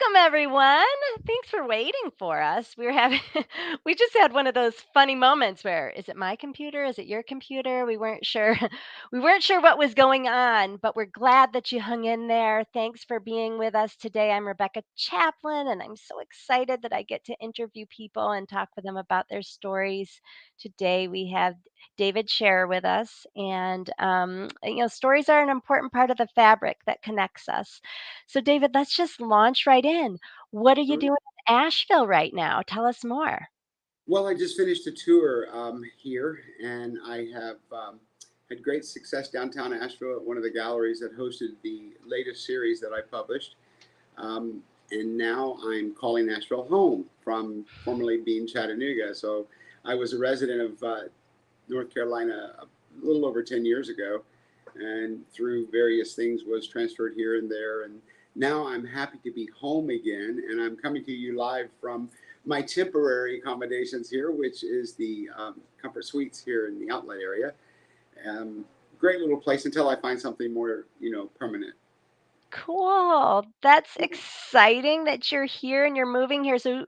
Welcome, everyone. Thanks for waiting for us. We were having, we just had one of those funny moments where, is it my computer? Is it your computer? We weren't sure. We weren't sure what was going on, but we're glad that you hung in there. Thanks for being with us today. I'm Rebecca Chaplin, and I'm so excited that I get to interview people and talk with them about their stories. Today, we have David Scherrer with us, and stories are an important part of the fabric that connects us. So, David, let's just launch right in. What are you Sure. doing in Asheville right now? Tell us more. Well, I just finished a tour here, and I have had great success downtown Asheville at one of the galleries that hosted the latest series that I published. Um, and now I'm calling Asheville home from formerly being Chattanooga. So I was a resident of North Carolina a little over 10 years ago, and through various things was transferred here and there. And now I'm happy to be home again, and I'm coming to you live from my temporary accommodations here, which is the Comfort Suites here in the outlet area. Um, Great little place until I find something more, permanent. Cool. That's exciting that you're here and you're moving here. So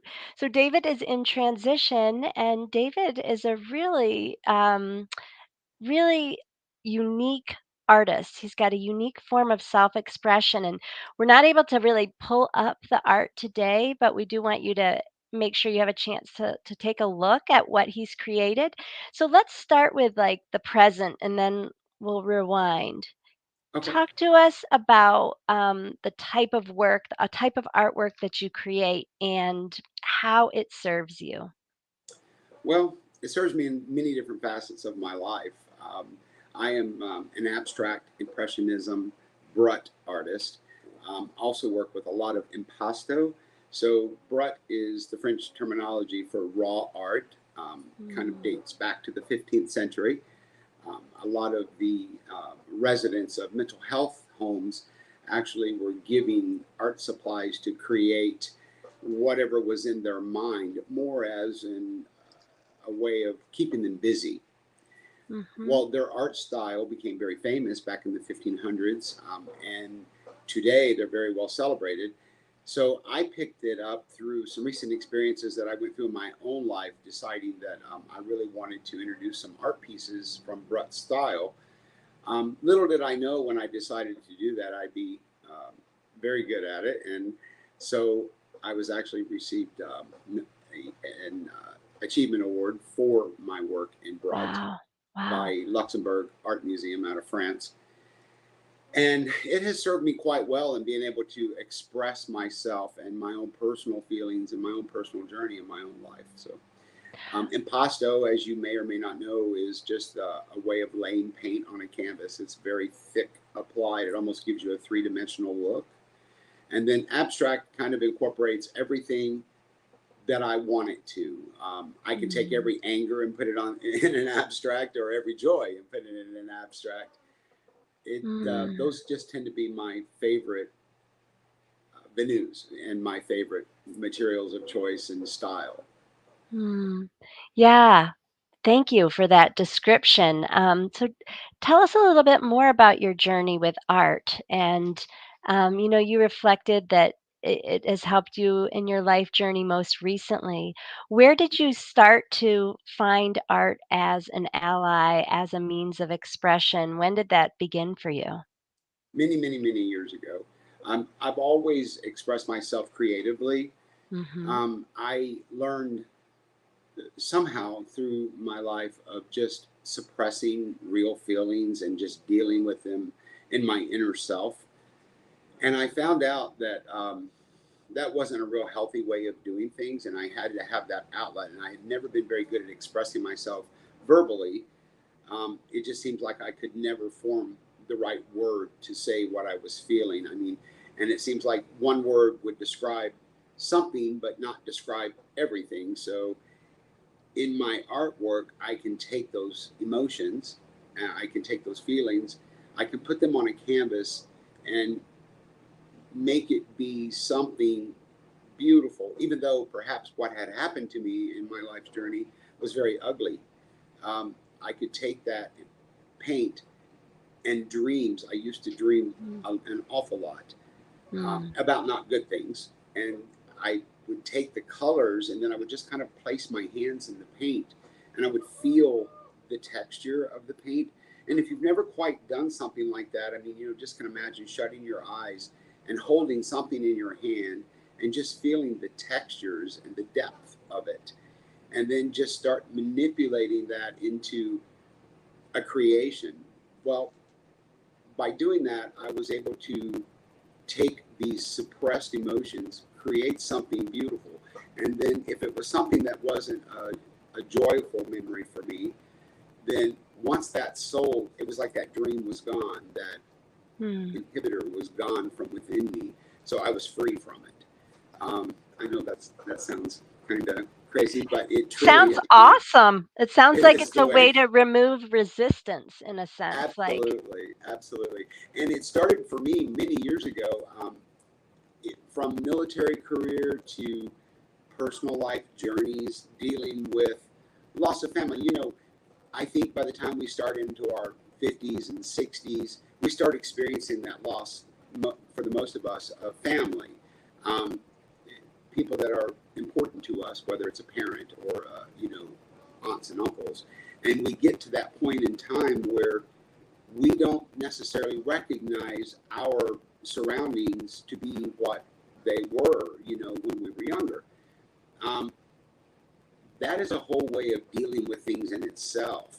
David is in transition, and David is a really unique artist. He's got a unique form of self-expression, and we're not able to really pull up the art today, but we do want you to make sure you have a chance to take a look at what he's created. So let's start with like the present and then we'll rewind. Okay. Talk to us about the type of work, a type of artwork that you create and how it serves you. Well, it serves me in many different facets of my life. I am an abstract impressionism brut artist. Also work with a lot of impasto. So brut is the French terminology for raw art. Kind of Mm. dates back to the 15th century. A lot of the residents of mental health homes actually were giving art supplies to create whatever was in their mind, more as a way of keeping them busy. Mhm. Well, their art style became very famous back in the 1500s, and today they're very well celebrated. So I picked it up through some recent experiences that I went through in my own life, deciding that I really wanted to introduce some art pieces from Brut style. Little did I know when I decided to do that, I'd be very good at it. And so I was actually received an achievement award for my work in Brut Wow. Wow. by Luxembourg Art Museum out of France. And it has served me quite well in being able to express myself and my own personal feelings and my own personal journey in my own life. So, impasto, as you may or may not know, is just a way of laying paint on a canvas. It's very thick applied, it almost gives you a three-dimensional look. And then abstract kind of incorporates everything that I want it to. I can take Mm. every anger and put it on in an abstract, or every joy and put it in an abstract. Mm. Those just tend to be my favorite venues and my favorite materials of choice and style. Mm. Yeah. Thank you for that description. So, tell us a little bit more about your journey with art. And, you reflected that it has helped you in your life journey most recently. Where did you start to find art as an ally, as a means of expression? When did that begin for you? Many, many, many years ago, I've always expressed myself creatively. Hmm. I learned somehow through my life of just suppressing real feelings and just dealing with them in my inner self. And I found out that that wasn't a real healthy way of doing things, and I had to have that outlet. And I had never been very good at expressing myself verbally. It just seems like I could never form the right word to say what I was feeling. I mean, and it seems like one word would describe something, but not describe everything. So in my artwork, I can take those emotions, I can take those feelings, I can put them on a canvas and make it be something beautiful, even though perhaps what had happened to me in my life's journey was very ugly. I could take that paint and dreams. I used to dream an awful lot Mm. about not good things. and I would take the colors and then I would just kind of place my hands in the paint and I would feel the texture of the paint. And if you've never quite done something like that, I mean, just can imagine shutting your eyes and holding something in your hand and just feeling the textures and the depth of it. And then just start manipulating that into a creation. Well, by doing that, I was able to take these suppressed emotions, create something beautiful. And then if it was something that wasn't a joyful memory for me, then once that sold, it was like that dream was gone, that Hmm. inhibitor was gone from within me. So I was free from it. I know that sounds kind of crazy, but it truly, Sounds awesome. It sounds it like is it's the a way. way to remove resistance in a sense. Like, Absolutely, absolutely. And it started for me many years ago, from military career to personal life journeys, dealing with loss of family. I think by the time we start into our 50s and 60s, we start experiencing that loss, for the most of us, of family. Um, People that are important to us, whether it's a parent or, aunts and uncles. And we get to that point in time where we don't necessarily recognize our surroundings to be what they were, when we were younger. Um, that is a whole way of dealing with things in itself.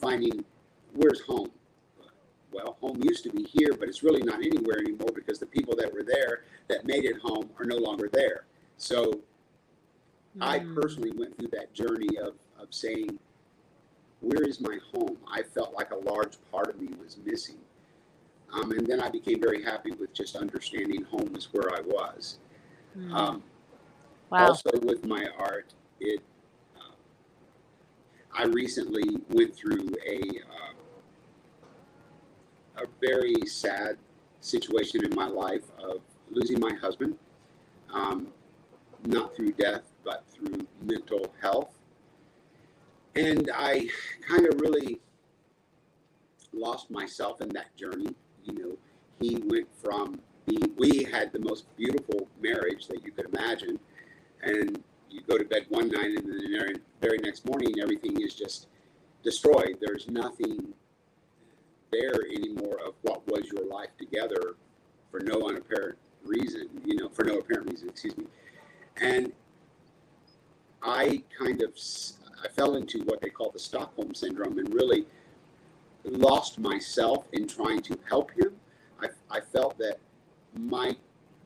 Finding where's home. Well, home used to be here, but it's really not anywhere anymore because the people that were there that made it home are no longer there. So I mm, personally went through that journey of saying, where is my home? I felt like a large part of me was missing. And then I became very happy with just understanding home is where I was. mm. Um, Wow. Also, with my art, uh, I recently went through a very sad situation in my life of losing my husband, um, not through death, but through mental health. And I kind of really lost myself in that journey. You know, he went from we had the most beautiful marriage that you could imagine, and you go to bed one night and then the very next morning everything is just destroyed. There's nothing there anymore of what was your life together for no apparent reason, for no apparent reason, excuse me. And I kind of I fell into what they call the Stockholm syndrome and really lost myself in trying to help him. I felt that my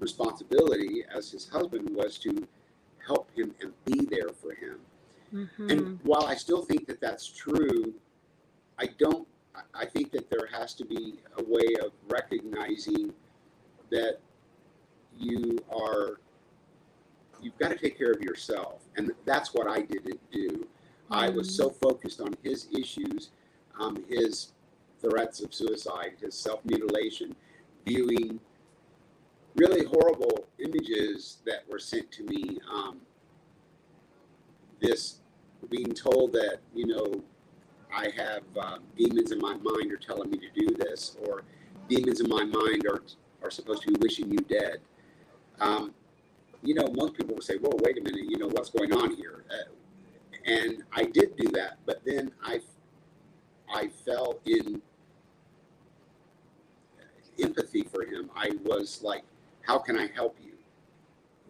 responsibility as his husband was to help him and be there for him. And Mhm. while I still think that that's true, I don't. I think that there has to be a way of recognizing that you are you've got to take care of yourself, and that's what I didn't do. I was so Mm. focused on his issues, his threats of suicide, his self mutilation, viewing really horrible images that were sent to me. This being told that I have demons in my mind are telling me to do this, or demons in my mind are supposed to be wishing you dead. Um, most people will say, "Whoa, wait a minute, what's going on here?" And I did do that, but then I fell in empathy for him. I was like, "How can I help you?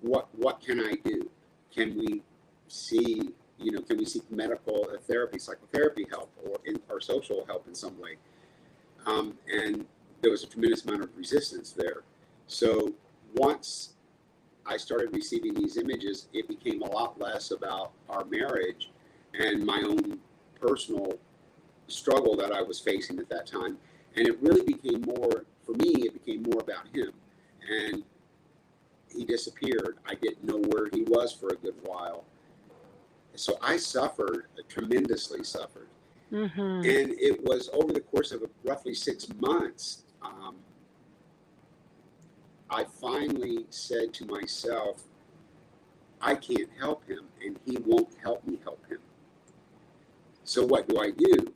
What can I do? Can we see?" Can we seek medical therapy, psychotherapy help, or social help in some way? And there was a tremendous amount of resistance there. So once I started receiving these images, it became a lot less about our marriage and my own personal struggle that I was facing at that time. And it really became more, for me, it became more about him. And he disappeared. I didn't know where he was for a good while. So I suffered, tremendously suffered. Mhm. And it was over the course of roughly 6 months, I finally said to myself, I can't help him, and he won't help me help him. So what do I do?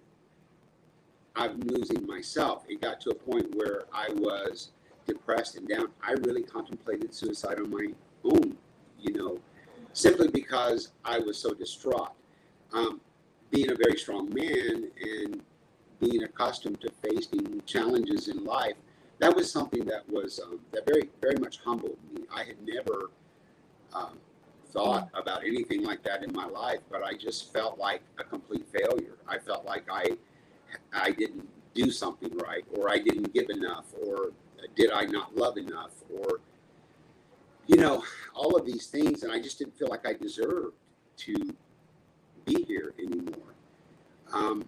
I'm losing myself. It got to a point where I was depressed and down. I really contemplated suicide own, you know, simply because I was so distraught. Um, Being a very strong man and being accustomed to facing challenges in life, that was something that was that very, very much humbled me. I had never um, thought Mm. about anything like that in my life, but I just felt like a complete failure. I felt like I didn't do something right, or I didn't give enough, or did I not love enough, or you know, all of these things, and I just didn't feel like I deserved to be here anymore. Um,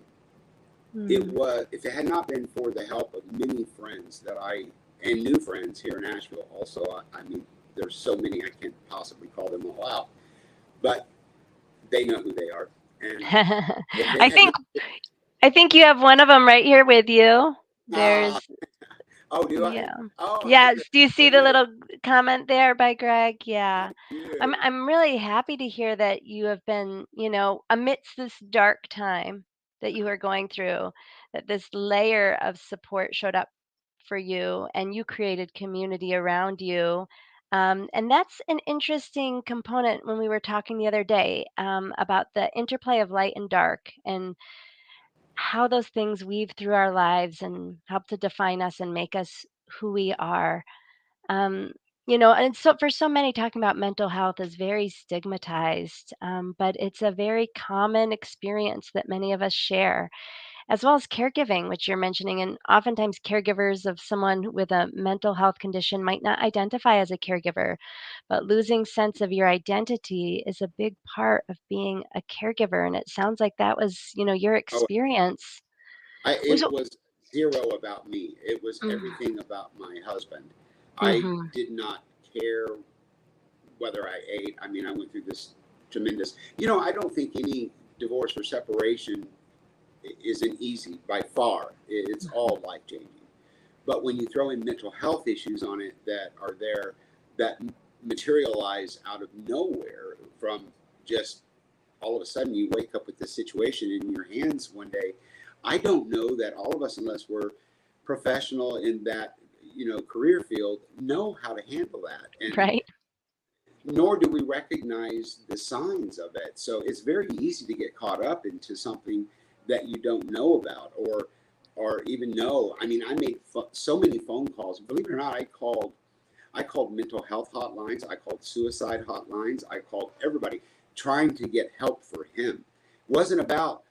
it Mm. was, if it had not been for the help of many friends that I, and new friends here in Nashville also, I mean, there's so many I can't possibly call them all out, but they know who they are. And if it I had think not, I think you have one of them right here with you. uh, There's oh, do I? yeah. Oh, hi, Yes, Greg. do you How are see the you? little comment there by Greg? I Yeah. do. I'm really happy to hear that you have been, amidst this dark time that you are going through, that this layer of support showed up for you and you created community around you. And that's an interesting component when we were talking the other day about the interplay of light and dark and how those things weave through our lives and help to define us and make us who we are. Um, and so for so many, talking about mental health is very stigmatized, but it's a very common experience that many of us share, as well as caregiving, which you're mentioning. And oftentimes, caregivers of someone with a mental health condition might not identify as a caregiver, but losing sense of your identity is a big part of being a caregiver. And it sounds like that was, your Oh, experience. Was it it? was zero about me. It was Mm, everything about my husband. I mhm, did not care whether I ate. I mean, I went through this tremendous, you know, I don't think any divorce or separation isn't easy by far. It's mhm. all life changing. But when you throw in mental health issues on it that are there, that materialize out of nowhere from just all of a sudden you wake up with this situation in your hands one day. I don't know that all of us, unless we're professional in that, you know, career field, know how to handle that. And Right? nor do we recognize the signs of it. So it's very easy to get caught up into something that you don't know about, or even know. I mean, I made so many phone calls. Believe it or not, I called mental health hotlines. I called suicide hotlines. I called everybody trying to get help for him. It wasn't about,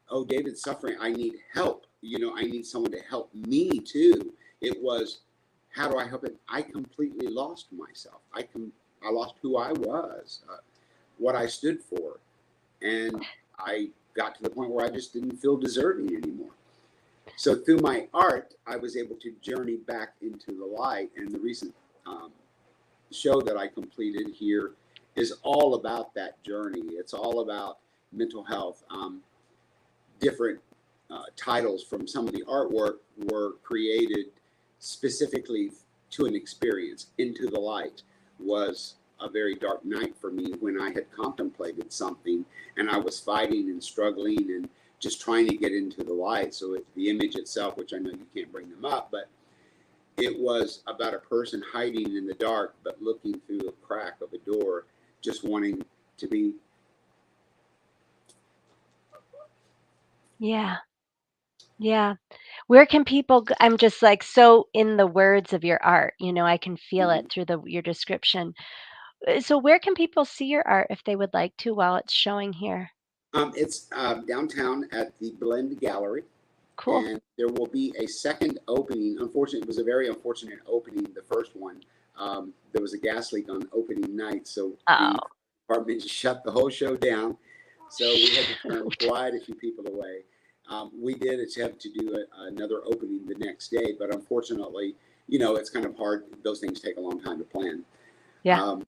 oh, David's suffering. I need help. You know, I need someone to help me too. It was, how do I help him? I completely lost myself. I lost who I was, what I stood for, and I got to the point where I just didn't feel deserving anymore. So through my art, I was able to journey back into the light. And the recent um, show that I completed here is all about that journey. It's all about mental health. Different titles from some of the artwork were created specifically to an experience. Into the Light was a very dark night for me when I had contemplated something and I was fighting and struggling and just trying to get into the light. So the image itself, which I know you can't bring them up, but it was about a person hiding in the dark but looking through a crack of a door, just wanting to be. Yeah. Yeah. Where can people I'm just like so in the words of your art, I can feel it Mhm. through your description. So where can people see your art if they would like to while it's showing here? It's downtown at the Blend Gallery, Cool. and there will be a second opening. Unfortunately, it was a very unfortunate opening, the first one. There was a gas leak on opening night, so the Oh, department just shut the whole show down. So we had to turn shoot. quite a few people away. We did attempt to do another opening the next day, but unfortunately, you know, it's kind of hard. Those things take a long time to plan. Yeah. Um,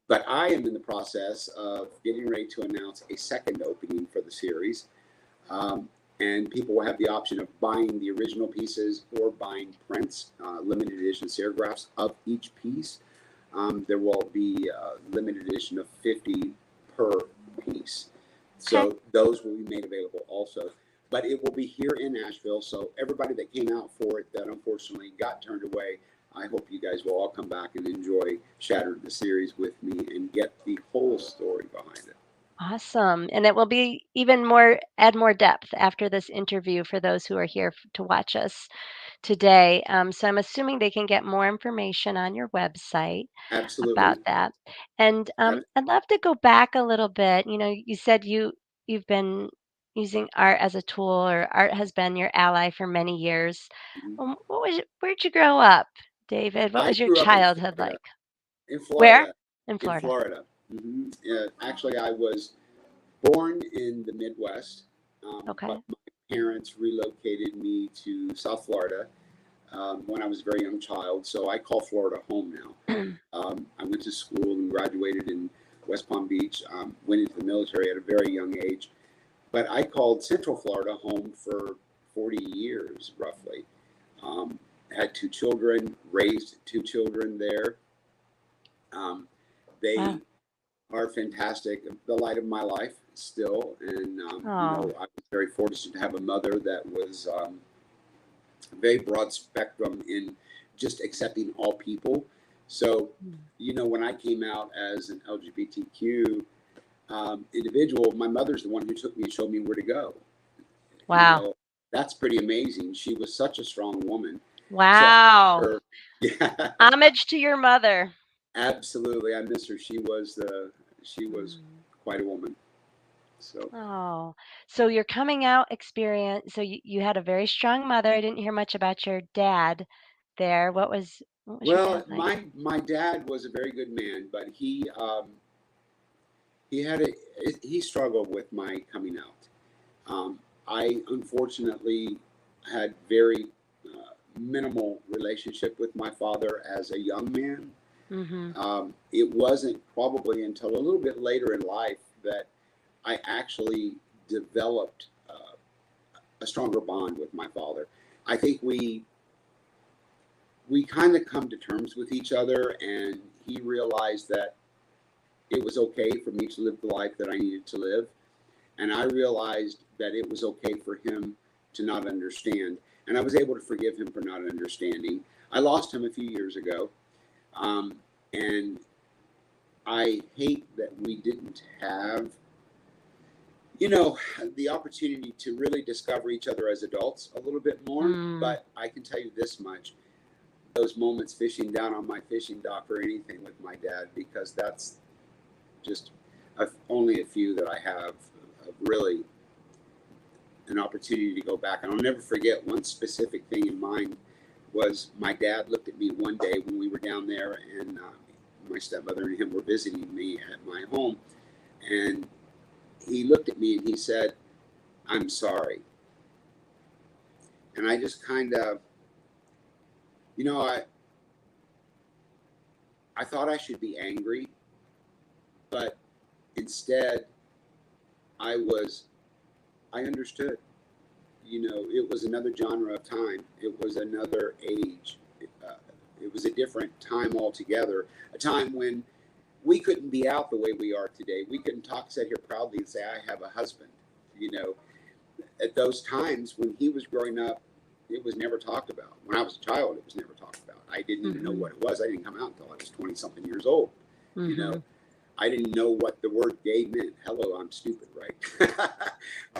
but I am in the process of getting ready to announce a second opening for the series. Um, and people will have the option of buying the original pieces or buying prints, limited edition serigraphs of each piece. There will be a limited edition of 50 per piece. Okay. So those will be made available also. But it will be here in Nashville. So everybody that came out for it that unfortunately got turned away, I hope you guys will all come back and enjoy Shattered the series with me and get the whole story behind it. Awesome. And it will be even more, add more depth after this interview for those who are here to watch us today. So I'm assuming they can get more information on your website about Absolutely. that. And I'd love to go back a little bit. You know, you said you've been using art as a tool, or art has been your ally for many years. Mhm. Where'd you grow up, David? What I was your grew up in childhood Florida. like? In Where? Florida. In In Florida. Florida. Actually, I was born in the Midwest, but Okay. my parents relocated me to South Florida when I was a very young child. So I call Florida home now. I went to school and graduated in West Palm Beach, went into the military at a very young age. But I called Central Florida home for 40 years, roughly. Um, had two children, raised two children there. Um, Wow. they are fantastic, the light of my life still. And, Oh. I was very fortunate to have a mother that was very broad spectrum in just accepting all people. So, Mm. when I came out as an LGBTQ individual, my mother's the one who took me and showed me where to go. You Wow. know, that's pretty amazing. She was such a strong woman. So, Wow. her, yeah, Homage to your mother. absolutely. I miss her. She was Mm. quite a woman. So, Oh, so your coming out experience, so you had a very strong mother. I didn't hear much about your dad there. What was your well, dad like? my dad was a very good man, but he had a he struggled with my coming out. I unfortunately had very minimal relationship with my father as a young man. Mhm. It wasn't probably until a little bit later in life that I actually developed a stronger bond with my father. I think we kind of come to terms with each other, and he realized that it was okay for me to live the life that I needed to live, and I realized that it was okay for him to not understand, and I was able to forgive him for not understanding. I lost him a few years ago, and I hate that we didn't have, you know, the opportunity to really discover each other as adults a little bit more. Mm. But I can tell you this much: those moments fishing down on my fishing dock or anything with my dad, because that's just only a few that I have of really an opportunity to go back. And I'll never forget one specific thing in mind was my dad looked at me one day when we were down there, and my stepmother and him were visiting me at my home, and he looked at me and he said, "I'm sorry." And I just kind of, you know, I thought I should be angry, but instead I was, I understood. It was another genre of time. It was another age. Uh, it was a different time altogether. A time when we couldn't be out the way we are today. We couldn't sit here proudly and say, "I have a husband." You know, at those times when he was growing up, it was never talked about. When I was a child, it was never talked about. I didn't even know Mhm. what it was. I didn't come out until I was 20 something years old. You know, Mhm. I didn't know what the word gay meant. Hello, I'm stupid, right?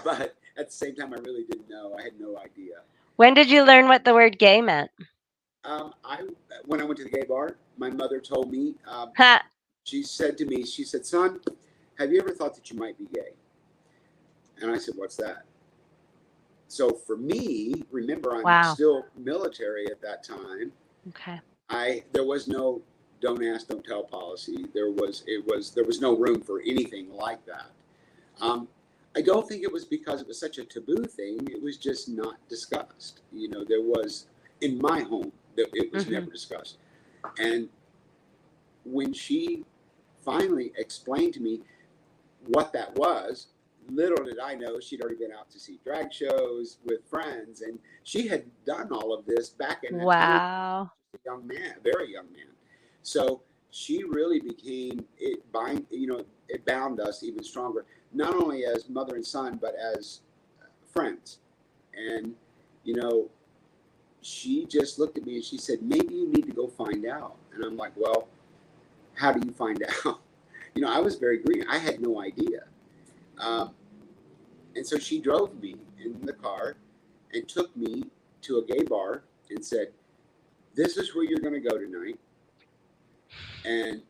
But at the same time, I really didn't know. I had no idea. When did you learn what the word gay meant? I When I went to the gay bar, my mother told me. Ha. She said to me, she said, "Son, have you ever thought that you might be gay?" And I said, "What's that?" So for me, remember, I'm Wow. still military at that time. Okay. There was no don't ask, don't tell policy. There was no room for anything like that. Um, I don't think it was because it was such a taboo thing. It was just not discussed. There was in my home that it was Mhm. never discussed. And when she finally explained to me what that was, little did I know she'd already been out to see drag shows with friends, and she had done all of this back in a time Wow. a young man, very young man. So she really became it bound us even stronger, not only as mother and son, but as friends. And you know, she just looked at me and she said, maybe you need to go find out. And I'm like, well, how do you find out? I was very green. I had no idea. Um, and so she drove me in the car and took me to a gay bar and said, this is where you're going to go tonight. And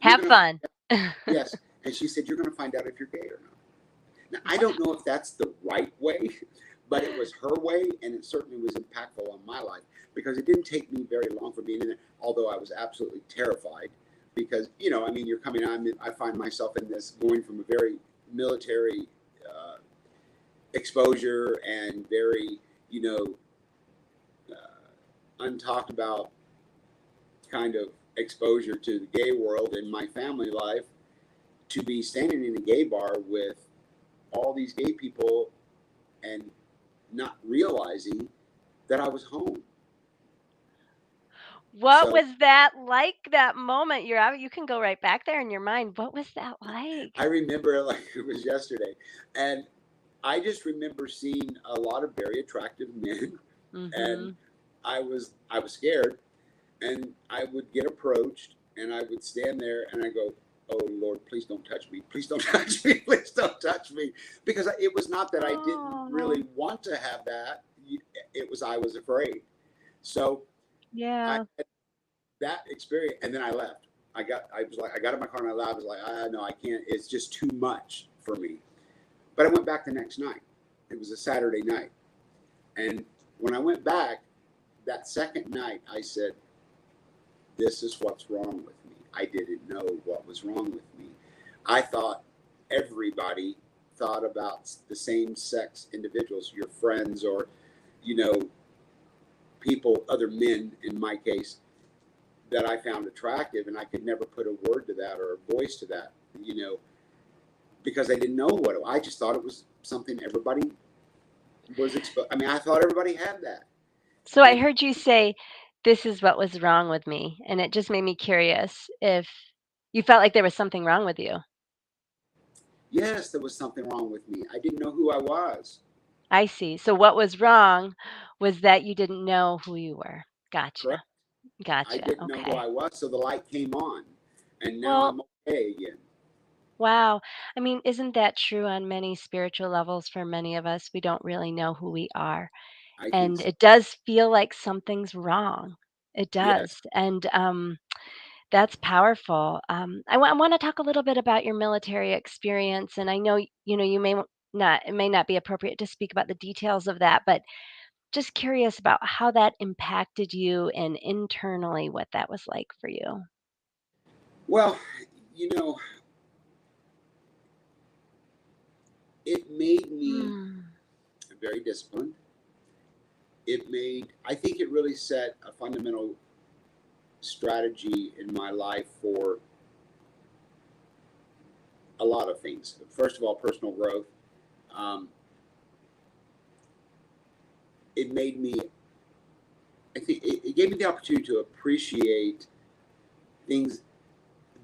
you're Have going to, fun. yes. And she said, you're going to find out if you're gay or not. Now, I don't know if that's the right way, but it was her way, and it certainly was impactful on my life because it didn't take me very long for being in there, although I was absolutely terrified because, you're coming on, I find myself in this going from a very military exposure and very, untalked about kind of exposure to the gay world in my family life to be standing in a gay bar with all these gay people and not realizing that I was home. What So was that like, that moment? You're out, you can go right back there in your mind. What was that I like? remember it like it was yesterday. And I just remember seeing a lot of very attractive men and Mhm. I was scared and I would get approached and I would stand there and I go, oh Lord, please don't touch me. Please don't touch me. Please don't touch me. Because it was not that I didn't Oh, really want to have that. It was, I was afraid. So I yeah. had that experience and then I left. I got in my car and I left. I was like, no, I can't. It's just too much for me. But I went back the next night. It was a Saturday night. And when I went back that second night, I said, this is what's wrong with me. I didn't know what was wrong with me. I thought everybody thought about the same sex individuals, your friends, or, you know, people, other men in my case, that I found attractive. And I could never put a word to that or a voice to that, because I didn't know what I just thought it was something everybody was exposed. I mean, I thought everybody had that. So I And heard you say, "This is what was wrong with me," and it just made me curious if you felt like there was something wrong with you. yes, there was something wrong with me. I didn't know who I was. I see. So what was wrong was that you didn't know who you were. Correct. Gotcha. I Gotcha. didn't know who Okay. I was, so the light came on, and now Well, I'm okay again. wow. I mean, isn't that true on many spiritual levels for many of us? We don't really know who we are. I think And so. it does feel like something's wrong. It Yes. does. And that's powerful. I want to talk a little bit about your military experience. And I know, you may not, it may not be appropriate to speak about the details of that, but just curious about how that impacted you and internally what that was like for you. Well, you know, it made me Hmm. very disciplined. I think it really set a fundamental strategy in my life for a lot of things. First of all, personal growth. Um, it made me, I think it gave me the opportunity to appreciate things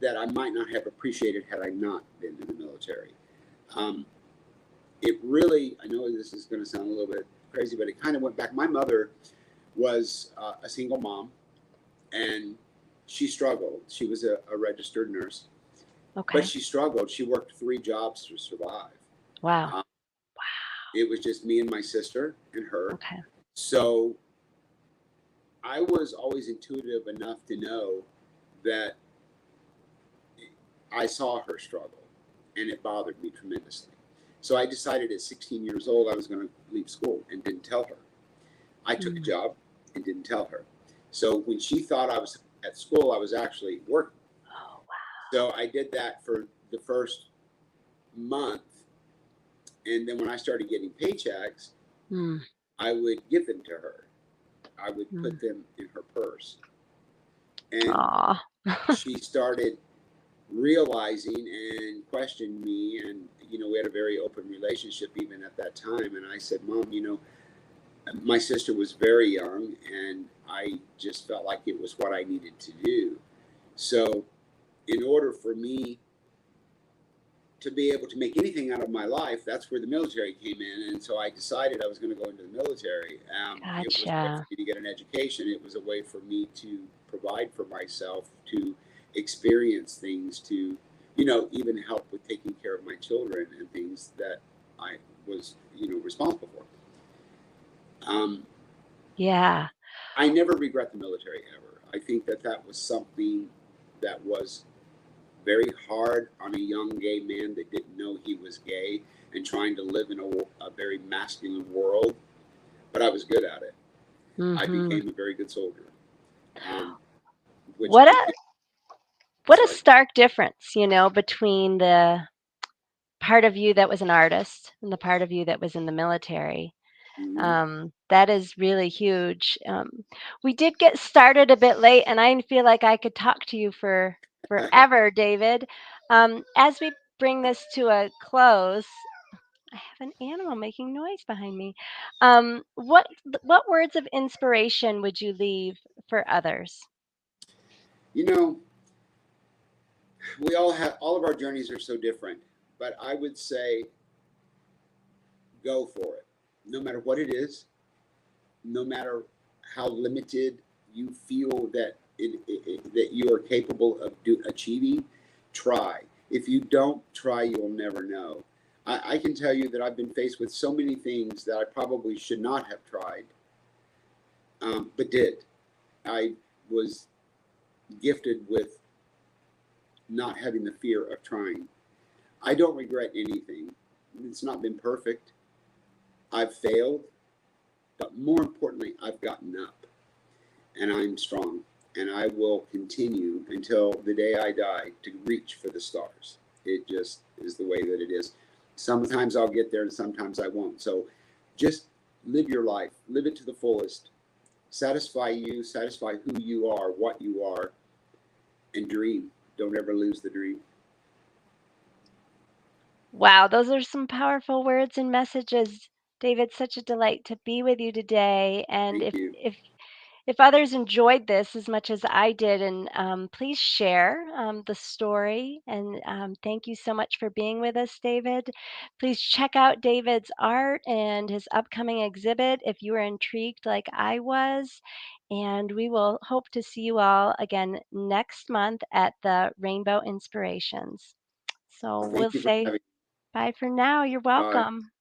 that I might not have appreciated had I not been in the military. Um, it really, I know this is going to sound a little bit crazy, but it kind of went back. My mother was a single mom and she struggled. She was a registered nurse, but Okay. she struggled. She worked 3 jobs to survive. Wow. Um, it was just me and my sister and her. Okay. So I was always intuitive enough to know that I saw her struggle and it bothered me tremendously. So I decided at 16 years old I was going to leave school and didn't tell her. I took a Mm. job and didn't tell her. So when she thought I was at school, I was actually working. Oh, wow. So I did that for the first month. And then when I started getting paychecks, Mm. I would give them to her. I would Mm. put them in her purse. And Aw. she started realizing and questioned me. And, we had a very open relationship even at that time. And I said, Mom, my sister was very young and I just felt like it was what I needed to do. So, in order for me to be able to make anything out of my life, that's where the military came in. And so I decided I was going to go into the military. It was a way for Gotcha. me to get an education. It was a way for me to provide for myself, to experience things, to, even help with taking care of my children and things that I was, responsible for. Yeah. I never regret the military ever. I think that that was something that was very hard on a young gay man that didn't know he was gay and trying to live in a very masculine world, but I was good at it. I Mhm. became a very good soldier, um, which What I a did. what a Sorry. stark difference, between the part of you that was an artist and the part of you that was in the military. Hmm. That is really huge. We did get started a bit late, and I feel like I could talk to you for forever, David. As we bring this to a close, I have an animal making noise behind me. What words of inspiration would you leave for others? you know, we all have, all of our journeys are so different, but I would say go for it. No matter what it is, no matter how limited you feel that that you are capable of achieving, try. If you don't try, you'll never know. I can tell you that I've been faced with so many things that I probably should not have tried, but did. I was gifted with not having the fear of trying. I don't regret anything. It's not been perfect. I've failed, but more importantly, I've gotten up. And I'm strong. And I will continue until the day I die to reach for the stars. It just is the way that it is. Sometimes I'll get there and sometimes I won't. So just live your life, live it to the fullest. Satisfy you, satisfy who you are, what you are, and dream. Don't ever lose the dream. Wow, those are some powerful words and messages. David, such a delight to be with you today. And Thank if you. if if others enjoyed this as much as I did, and please share the story. And thank you so much for being with us, David. Please check out David's art and his upcoming exhibit if you are intrigued like I was. And we will hope to see you all again next month at the Rainbow Inspirations. So Thank we'll you for say having bye for now. You're me. Bye. welcome.